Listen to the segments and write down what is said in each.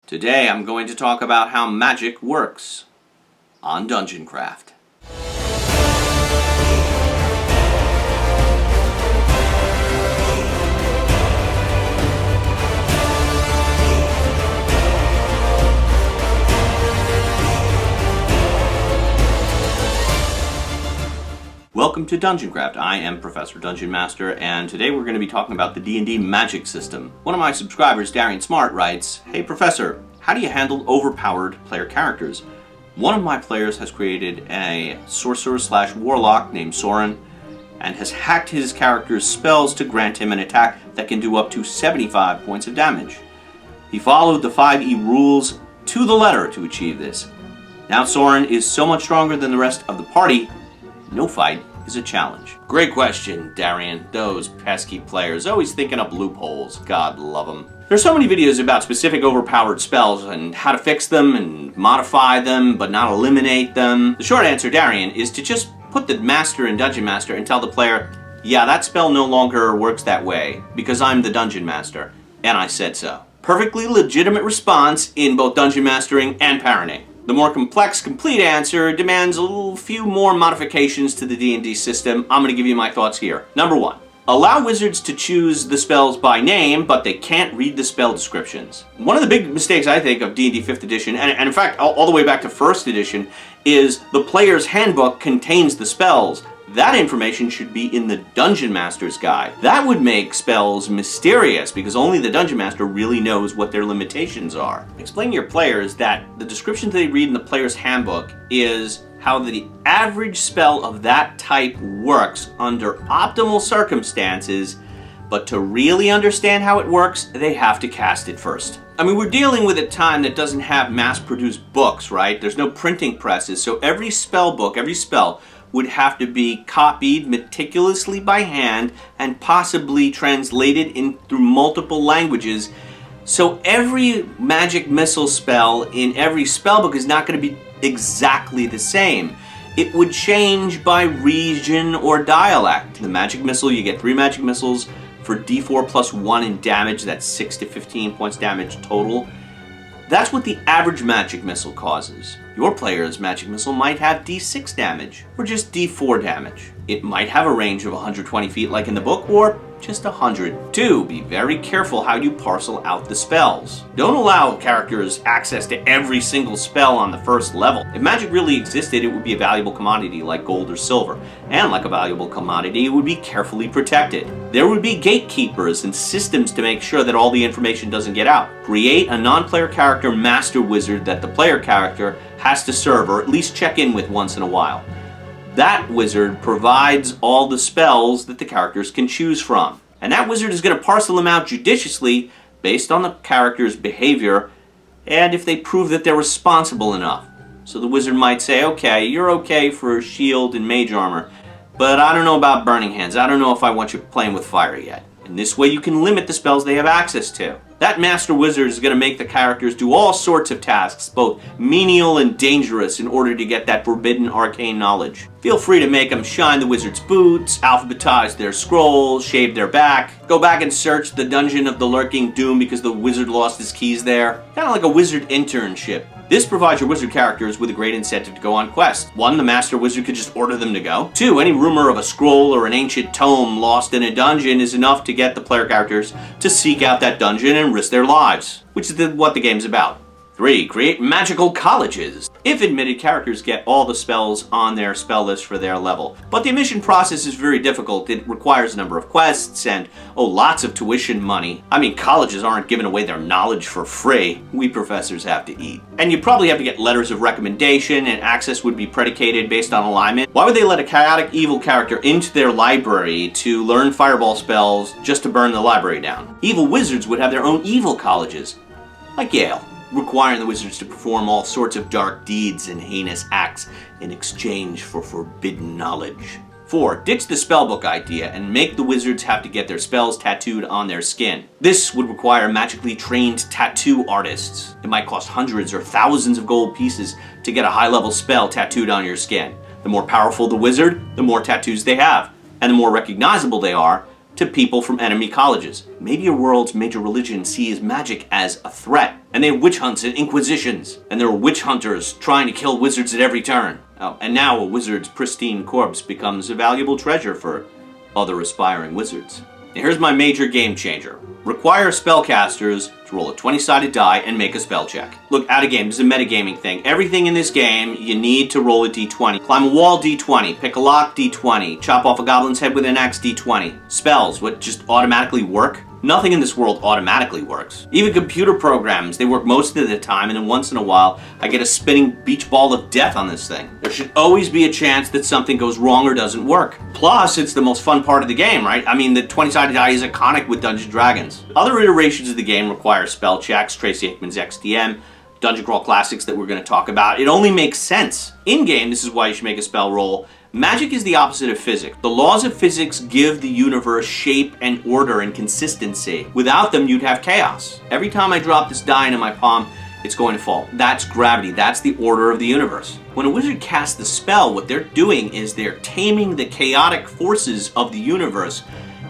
Today I'm going to talk about how magic works on DungeonCraft. Welcome to DungeonCraft. I am Professor DungeonMaster, and today we're going to be talking about the D&D magic system. One of my subscribers, Darian Smart, writes, "Hey Professor, how do you handle overpowered player characters? One of my players has created a sorcerer/warlock named Soren, and has hacked his character's spells to grant him an attack that can do up to 75 points of damage. He followed the 5E rules to the letter to achieve this. Now Soren is so much stronger than the rest of the party, no fight is a challenge." Great question, Darian. Those pesky players always thinking up loopholes. God love them. There's so many videos about specific overpowered spells and how to fix them and modify them but not eliminate them. The short answer, Darian, is to just put the master in Dungeon Master and tell the player, yeah, that spell no longer works that way because I'm the Dungeon Master and I said so. Perfectly legitimate response in both Dungeon Mastering and parenting. The more complex, complete answer demands a few more modifications to the D&D system. I'm going to give you my thoughts here. Number one, allow wizards to choose the spells by name, but they can't read the spell descriptions. One of the big mistakes, I think, of D&D 5th edition, and in fact, all the way back to 1st edition, is the player's handbook contains the spells. That information should be in the Dungeon Master's guide. That would make spells mysterious because only the Dungeon Master really knows what their limitations are. Explain to your players that the description they read in the player's handbook is how the average spell of that type works under optimal circumstances, but to really understand how it works, they have to cast it first. I mean, we're dealing with a time that doesn't have mass-produced books, right? There's no printing presses, so every spell book, every spell, would have to be copied meticulously by hand and possibly translated in through multiple languages. So every magic missile spell in every spellbook is not going to be exactly the same. It would change by region or dialect. The magic missile, you get 3 magic missiles for D4 plus 1 in damage. That's 6 to 15 points damage total. That's what the average magic missile causes. Your player's magic missile might have D6 damage, or just D4 damage. It might have a range of 120 feet like in the book, or just 100. 2. Be very careful how you parcel out the spells. Don't allow characters access to every single spell on the first level. If magic really existed, it would be a valuable commodity like gold or silver. And like a valuable commodity, it would be carefully protected. There would be gatekeepers and systems to make sure that all the information doesn't get out. Create a non-player character master wizard that the player character has to serve or at least check in with once in a while. That wizard provides all the spells that the characters can choose from. And that wizard is going to parcel them out judiciously based on the character's behavior and if they prove that they're responsible enough. So the wizard might say, okay, you're okay for shield and mage armor, but I don't know about burning hands. I don't know if I want you playing with fire yet. And this way you can limit the spells they have access to. That master wizard is going to make the characters do all sorts of tasks, both menial and dangerous, in order to get that forbidden arcane knowledge. Feel free to make them shine the wizard's boots, alphabetize their scrolls, shave their back, go back and search the Dungeon of the Lurking Doom because the wizard lost his keys there. Kind of like a wizard internship. This provides your wizard characters with a great incentive to go on quests. 1, the master wizard could just order them to go. 2, any rumor of a scroll or an ancient tome lost in a dungeon is enough to get the player characters to seek out that dungeon and risk their lives, which is what the game's about. 3, create magical colleges. If admitted, characters get all the spells on their spell list for their level. But the admission process is very difficult. It requires a number of quests and, lots of tuition money. I mean, colleges aren't giving away their knowledge for free. We professors have to eat. And you probably have to get letters of recommendation, and access would be predicated based on alignment. Why would they let a chaotic evil character into their library to learn fireball spells just to burn the library down? Evil wizards would have their own evil colleges, like Yale, requiring the wizards to perform all sorts of dark deeds and heinous acts in exchange for forbidden knowledge. 4, ditch the spellbook idea and make the wizards have to get their spells tattooed on their skin. This would require magically trained tattoo artists. It might cost hundreds or thousands of gold pieces to get a high-level spell tattooed on your skin. The more powerful the wizard, the more tattoos they have, and the more recognizable they are to people from enemy colleges. Maybe your world's major religion sees magic as a threat. And they had witch hunts and inquisitions. And there were witch hunters trying to kill wizards at every turn. Oh, and now a wizard's pristine corpse becomes a valuable treasure for other aspiring wizards. Now here's my major game changer. Require spellcasters to roll a 20-sided die and make a spell check. Look, out of game, this is a metagaming thing. Everything in this game, you need to roll a d20. Climb a wall, d20. Pick a lock, d20. Chop off a goblin's head with an axe, d20. Spells, what, just automatically work? Nothing in this world automatically works. Even computer programs, they work most of the time, and then once in a while, I get a spinning beach ball of death on this thing. There should always be a chance that something goes wrong or doesn't work. Plus, it's the most fun part of the game, right? I mean, the 20-sided die is iconic with Dungeons & Dragons. Other iterations of the game require spell checks, Tracy Hickman's XDM, Dungeon Crawl Classics that we're going to talk about. It only makes sense. In-game, this is why you should make a spell roll. Magic is the opposite of physics. The laws of physics give the universe shape and order and consistency. Without them, you'd have chaos. Every time I drop this die into my palm, it's going to fall. That's gravity. That's the order of the universe. When a wizard casts the spell, what they're doing is they're taming the chaotic forces of the universe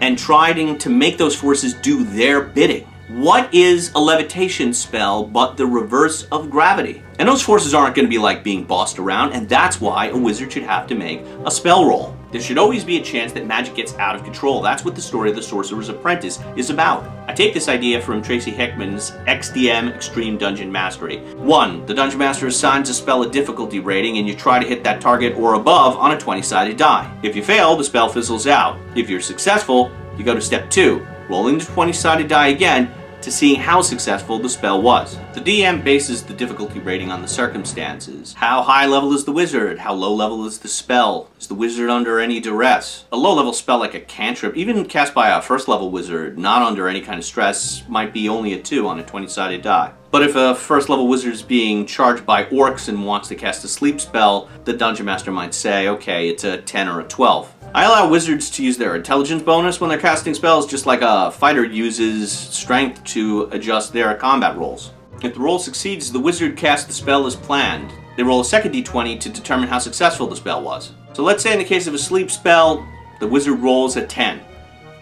and trying to make those forces do their bidding. What is a levitation spell but the reverse of gravity? And those forces aren't going to be like being bossed around, and that's why a wizard should have to make a spell roll. There should always be a chance that magic gets out of control. That's what the story of the Sorcerer's Apprentice is about. I take this idea from Tracy Hickman's XDM Extreme Dungeon Mastery. 1. The Dungeon Master assigns a spell a difficulty rating, and you try to hit that target or above on a 20-sided die. If you fail, the spell fizzles out. If you're successful, you go to step 2, rolling the 20-sided die again, to seeing how successful the spell was. The DM bases the difficulty rating on the circumstances. How high level is the wizard? How low level is the spell? Is the wizard under any duress? A low level spell like a cantrip, even cast by a first level wizard, not under any kind of stress, might be only a 2 on a 20-sided die. But if a first level wizard is being charged by orcs and wants to cast a sleep spell, the Dungeon Master might say, okay, it's a 10 or a 12. I allow wizards to use their intelligence bonus when they're casting spells, just like a fighter uses strength to adjust their combat rolls. If the roll succeeds, the wizard casts the spell as planned. They roll a second d20 to determine how successful the spell was. So let's say in the case of a sleep spell, the wizard rolls a 10.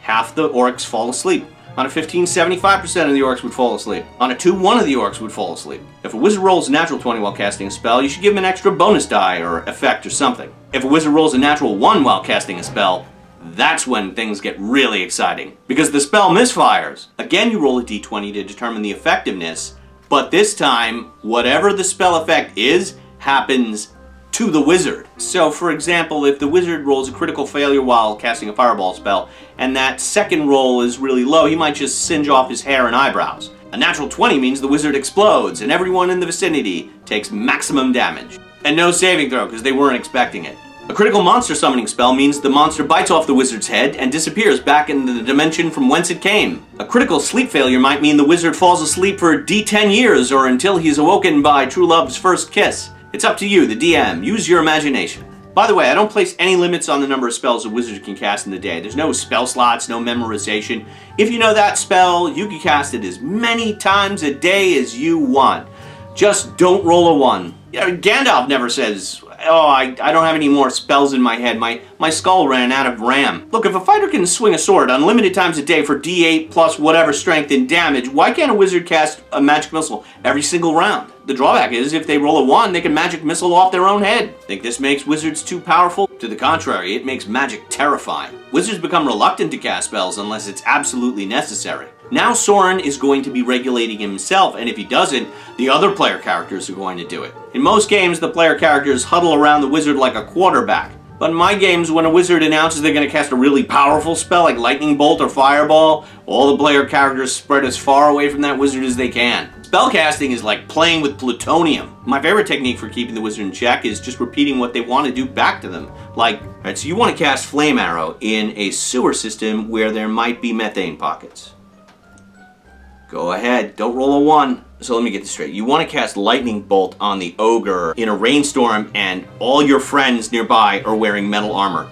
Half the orcs fall asleep. On a 15, 75% of the orcs would fall asleep. On a 2, 1 of the orcs would fall asleep. If a wizard rolls a natural 20 while casting a spell, you should give him an extra bonus die or effect or something. If a wizard rolls a natural 1 while casting a spell, that's when things get really exciting, because the spell misfires. Again, you roll a d20 to determine the effectiveness, but this time, whatever the spell effect is, happens to the wizard. So, for example, if the wizard rolls a critical failure while casting a fireball spell, and that second roll is really low, he might just singe off his hair and eyebrows. A natural 20 means the wizard explodes, and everyone in the vicinity takes maximum damage. And no saving throw, because they weren't expecting it. A critical monster summoning spell means the monster bites off the wizard's head and disappears back into the dimension from whence it came. A critical sleep failure might mean the wizard falls asleep for D10 years or until he's awoken by true love's first kiss. It's up to you, the DM. Use your imagination. By the way, I don't place any limits on the number of spells a wizard can cast in the day. There's no spell slots, no memorization. If you know that spell, you can cast it as many times a day as you want. Just don't roll a 1. Gandalf never says, oh, I don't have any more spells in my head. My skull ran out of RAM. Look, if a fighter can swing a sword unlimited times a day for D8 plus whatever strength and damage, why can't a wizard cast a magic missile every single round? The drawback is, if they roll a 1, they can magic missile off their own head. Think this makes wizards too powerful? To the contrary, it makes magic terrifying. Wizards become reluctant to cast spells unless it's absolutely necessary. Now Soren is going to be regulating himself, and if he doesn't, the other player characters are going to do it. In most games, the player characters huddle around the wizard like a quarterback. But in my games, when a wizard announces they're going to cast a really powerful spell like Lightning Bolt or Fireball, all the player characters spread as far away from that wizard as they can. Spellcasting is like playing with plutonium. My favorite technique for keeping the wizard in check is just repeating what they want to do back to them. Like, alright, so you want to cast Flame Arrow in a sewer system where there might be methane pockets. Go ahead, don't roll a 1. So let me get this straight. You want to cast Lightning Bolt on the ogre in a rainstorm and all your friends nearby are wearing metal armor.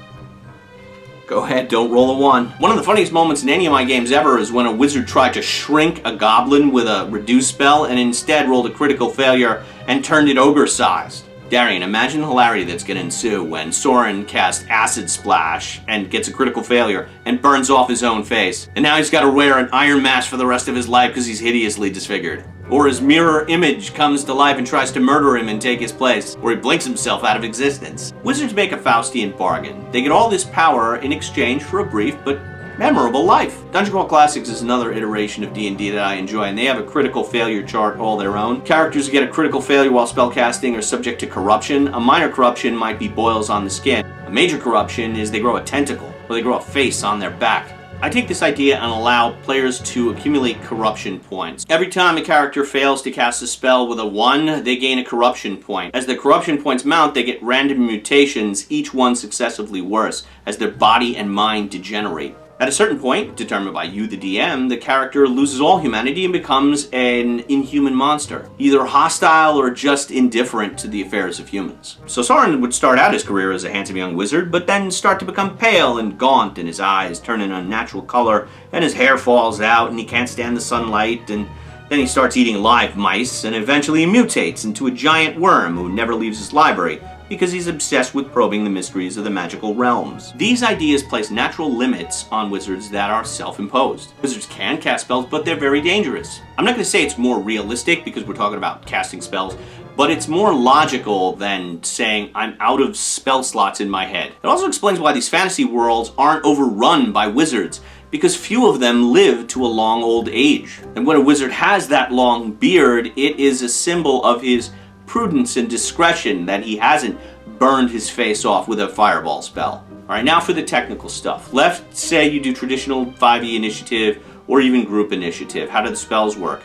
Go ahead, don't roll a 1. One of the funniest moments in any of my games ever is when a wizard tried to shrink a goblin with a reduce spell and instead rolled a critical failure and turned it ogre-sized. Darian, imagine the hilarity that's going to ensue when Soren casts Acid Splash and gets a critical failure and burns off his own face. And now he's got to wear an iron mask for the rest of his life because he's hideously disfigured. Or his mirror image comes to life and tries to murder him and take his place. Or he blinks himself out of existence. Wizards make a Faustian bargain. They get all this power in exchange for a brief but memorable life. Dungeon Crawl Classics is another iteration of D&D that I enjoy, and they have a critical failure chart all their own. Characters who get a critical failure while spellcasting are subject to corruption. A minor corruption might be boils on the skin. A major corruption is they grow a tentacle, or they grow a face on their back. I take this idea and allow players to accumulate corruption points. Every time a character fails to cast a spell with a 1, they gain a corruption point. As the corruption points mount, they get random mutations, each one successively worse, as their body and mind degenerate. At a certain point, determined by you, the DM, the character loses all humanity and becomes an inhuman monster, either hostile or just indifferent to the affairs of humans. So Soren would start out his career as a handsome young wizard, but then start to become pale and gaunt, and his eyes turn an unnatural color, and his hair falls out, and he can't stand the sunlight, and then he starts eating live mice, and eventually he mutates into a giant worm who never leaves his library, because he's obsessed with probing the mysteries of the magical realms. These ideas place natural limits on wizards that are self-imposed. Wizards can cast spells, but they're very dangerous. I'm not going to say it's more realistic, because we're talking about casting spells, but it's more logical than saying I'm out of spell slots in my head. It also explains why these fantasy worlds aren't overrun by wizards, because few of them live to a long old age. And when a wizard has that long beard, it is a symbol of his prudence and discretion that he hasn't burned his face off with a fireball spell. Alright, now for the technical stuff. Let's say you do traditional 5e initiative or even group initiative. How do the spells work?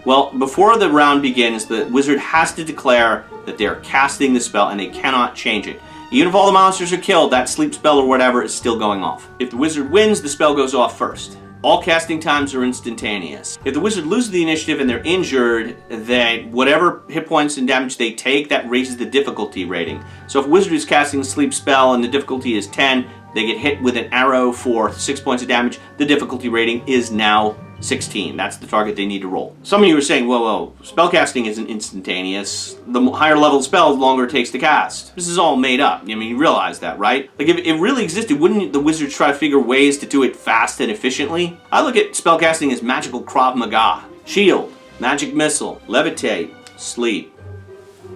Well, before the round begins, the wizard has to declare that they are casting the spell and they cannot change it. Even if all the monsters are killed, that sleep spell or whatever is still going off. If the wizard wins, the spell goes off first. All casting times are instantaneous. If the wizard loses the initiative and they're injured, then whatever hit points and damage they take, that raises the difficulty rating. So if a wizard is casting a sleep spell and the difficulty is 10, they get hit with an arrow for 6 points of damage, the difficulty rating is now 16. That's the target they need to roll. Some of you are saying, whoa, spellcasting isn't instantaneous. The higher level spell, the longer it takes to cast. This is all made up. I mean, you realize that, right? Like, if it really existed, wouldn't the wizards try to figure ways to do it fast and efficiently? I look at spellcasting as magical Krav Maga. Shield, magic missile, levitate, sleep,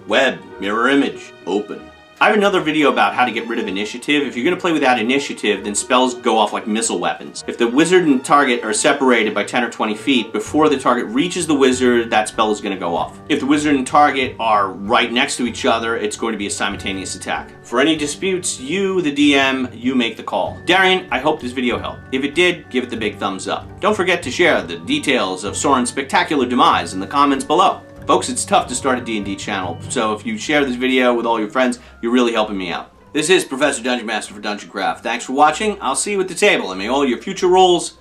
web, mirror image, open. I have another video about how to get rid of initiative. If you're going to play without initiative, then spells go off like missile weapons. If the wizard and target are separated by 10 or 20 feet, before the target reaches the wizard, that spell is going to go off. If the wizard and target are right next to each other, it's going to be a simultaneous attack. For any disputes, you, the DM, you make the call. Darian, I hope this video helped. If it did, give it the big thumbs up. Don't forget to share the details of Soren's spectacular demise in the comments below. Folks, it's tough to start a D&D channel, so if you share this video with all your friends, you're really helping me out. This is Professor DungeonMaster for DungeonCraft. Thanks for watching. I'll see you at the table, and may all your future rolls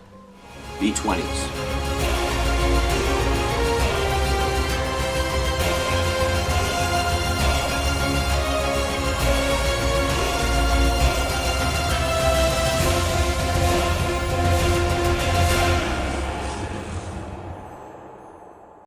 be 20s.